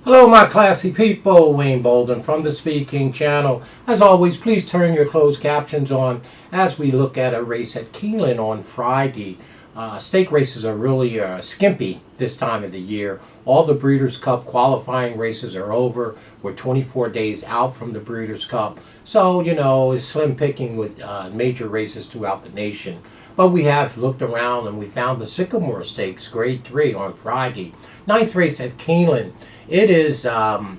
Hello, my classy people. Wayne Bolden from the Speaking Channel. As always, please turn your closed captions on as we look at a race at Keeneland on Friday. Stake races are really skimpy this time of the year. All the Breeders' Cup qualifying races are over. We're 24 days out from the Breeders' Cup. So, it's slim picking with major races throughout the nation. But we have looked around and we found the Sycamore Stakes, Grade 3 on Friday. Ninth race at Keeneland. It is a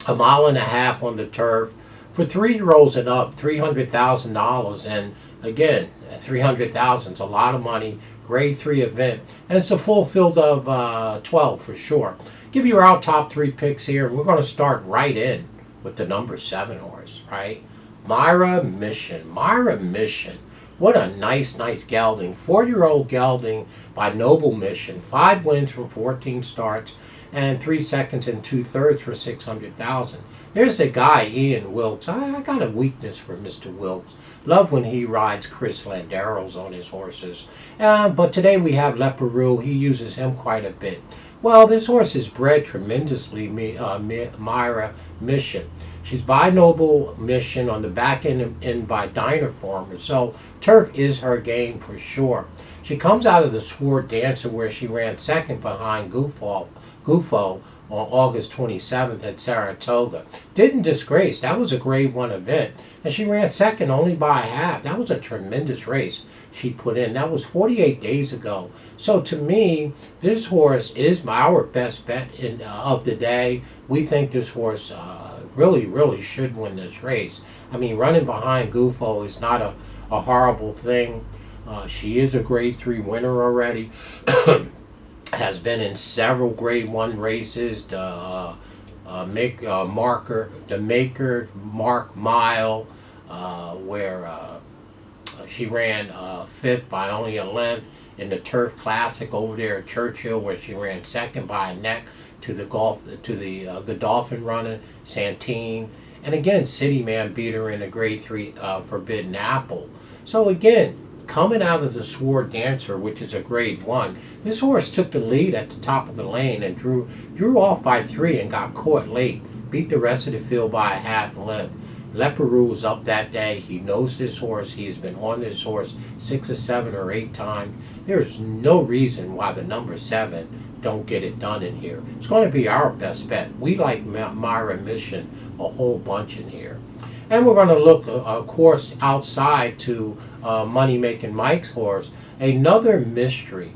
mile and a half on the turf. For 3-year-olds and up, $300,000. And again, $300,000 is a lot of money. Grade 3 event. And it's a full field of 12 for sure. Give you our top 3 picks here. We're going to start right in with the number 7 horse, right? Myra Mission. Myra Mission. What a nice gelding. 4-year-old gelding by Noble Mission. 5 wins from 14 starts and 3 seconds and 2/3 for $600,000. There's the guy, Ian Wilkes. I got a weakness for Mr. Wilkes. Love when he rides Chris Landeros on his horses. But today we have Leparoux. He uses him quite a bit. Well, this horse is bred tremendously, Myra Mission. She's by Noble Mission on the back end and by Diner Farmer. So turf is her game for sure. She comes out of the Sword Dancer where she ran second behind Gufo on August 27th at Saratoga. Didn't disgrace. That was a Grade 1 event. And she ran second only by a half. That was a tremendous race she put in. That was 48 days ago. So to me, this horse is our best bet of the day. We think this horse really should win this race. I mean, running behind Gufo is not a horrible thing. She is a Grade 3 winner already. Has been in several Grade 1 races. The Mark Mile, where she ran 5th by only a length. In the Turf Classic over there at Churchill, where she ran second by a neck to the Godolphin runner, Santine. And again, City Man beat her in a Grade 3 Forbidden Apple. So again, coming out of the Sword Dancer, which is a Grade 1, this horse took the lead at the top of the lane and drew off by 3 and got caught late. Beat the rest of the field by a half length. Leparoux was up that day. He knows this horse. He's been on this horse 6 or 7 or 8 times. There's no reason why the number 7 don't get it done in here. It's going to be our best bet. We like Myra Mission a whole bunch in here. And we're going to look, of course, outside to Money Making Mike's horse. Another mystery.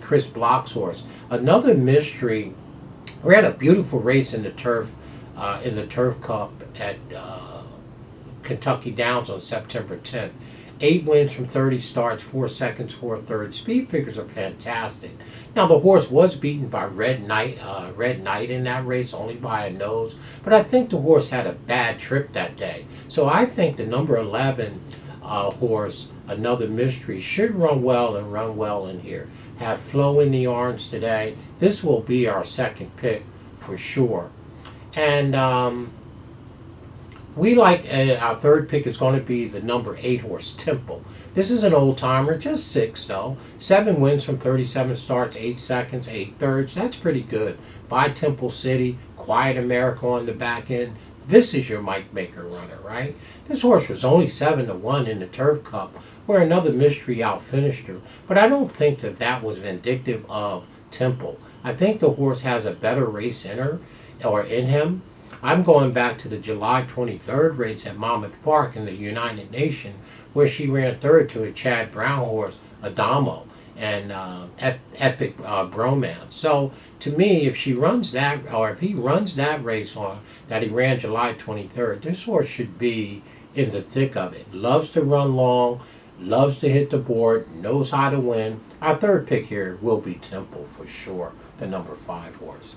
Chris Block's horse. Another mystery. Ran a beautiful race in the Turf Cup at Kentucky Downs on September 10th. 8 wins from 30 starts, 4 seconds, 4/3. Speed figures are fantastic. Now the horse was beaten by Red Knight in that race, only by a nose. But I think the horse had a bad trip that day. So I think the number 11 horse, Another Mystery, should run well in here. Have flow in the arms today. This will be our second pick for sure. And we like our third pick is going to be the number 8 horse, Temple. This is an old timer, just 6 though. 7 wins from 37 starts, 8 seconds, 8/3. That's pretty good. By Temple City, Quiet America on the back end. This is your Mike Maker runner, right? This horse was only 7-1 in the Turf Cup, where Another Mystery outfinished her. But I don't think that was vindictive of Temple. I think the horse has a better race in her, or in him. I'm going back to the July 23rd race at Monmouth Park in the United Nations, where she ran 3rd to a Chad Brown horse, Adamo, and Epic Bromance. So to me, if she runs that, or if he runs that race on that he ran July 23rd, this horse should be in the thick of it. Loves to run long, loves to hit the board, knows how to win. Our third pick here will be Temple for sure, the number 5 horse.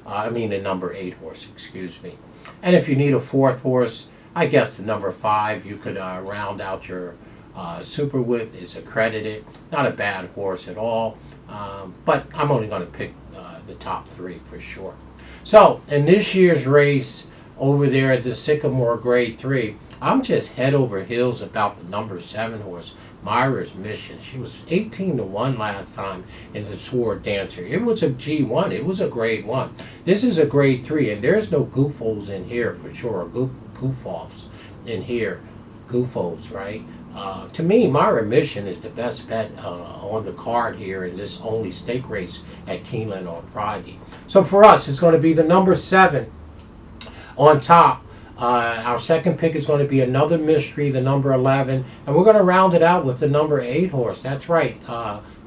The number 8 horse, excuse me. And if you need a 4th horse, I guess the number 5 you could round out your super with is Accredited. Not a bad horse at all, but I'm only going to pick the top 3 for sure. So in this year's race over there at the Sycamore Grade 3, I'm just head over heels about the number 7 horse, Myra's Mission. She was 18-1 last time in the Sword Dancer. It was a G1. It was a grade 1. This is a grade 3, and there's no goofos in here for sure. Goof-offs in here. Goofos, right? To me, Myra Mission is the best bet on the card here in this only stake race at Keeneland on Friday. So for us, it's going to be the number 7 on top. Our second pick is going to be another mystery, the number 11, and we're going to round it out with the number 8 horse. That's right,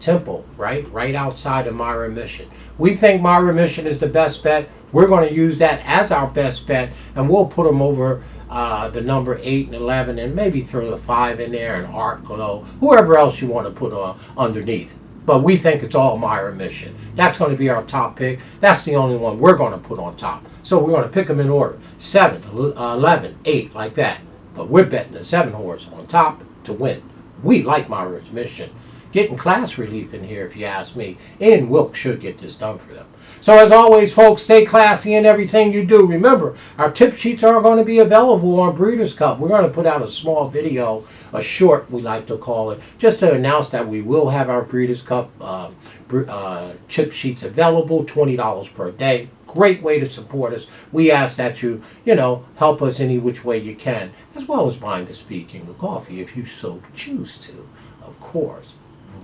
Temple, right outside of Myra Mission. We think Myra Mission is the best bet. We're going to use that as our best bet, and we'll put them over the number 8 and 11, and maybe throw the 5 in there, and Art Glow, whoever else you want to put underneath. But we think it's all Myra Mission. That's going to be our top pick. That's the only one we're going to put on top. So we're going to pick them in order. 7, 11, 8, like that. But we're betting the 7 horse on top to win. We like Myra's Mission. Getting class relief in here, if you ask me. And Wilk should get this done for them. So as always, folks, stay classy in everything you do. Remember, our tip sheets are going to be available on Breeders' Cup. We're going to put out a small video, a short, we like to call it, just to announce that we will have our Breeders' Cup tip sheets available, $20 per day. Great way to support us. We ask that you help us any which way you can, as well as buying the Speaking of Coffee if you so choose to, of course.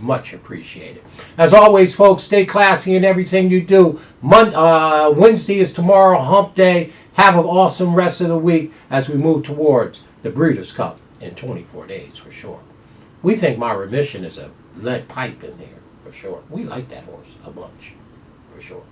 Much appreciated. As always, folks, stay classy in everything you do. Wednesday is tomorrow, hump day. Have an awesome rest of the week as we move towards the Breeders' Cup in 24 days, for sure. We think Myra Mission is a lead pipe in there, for sure. We like that horse a bunch, for sure.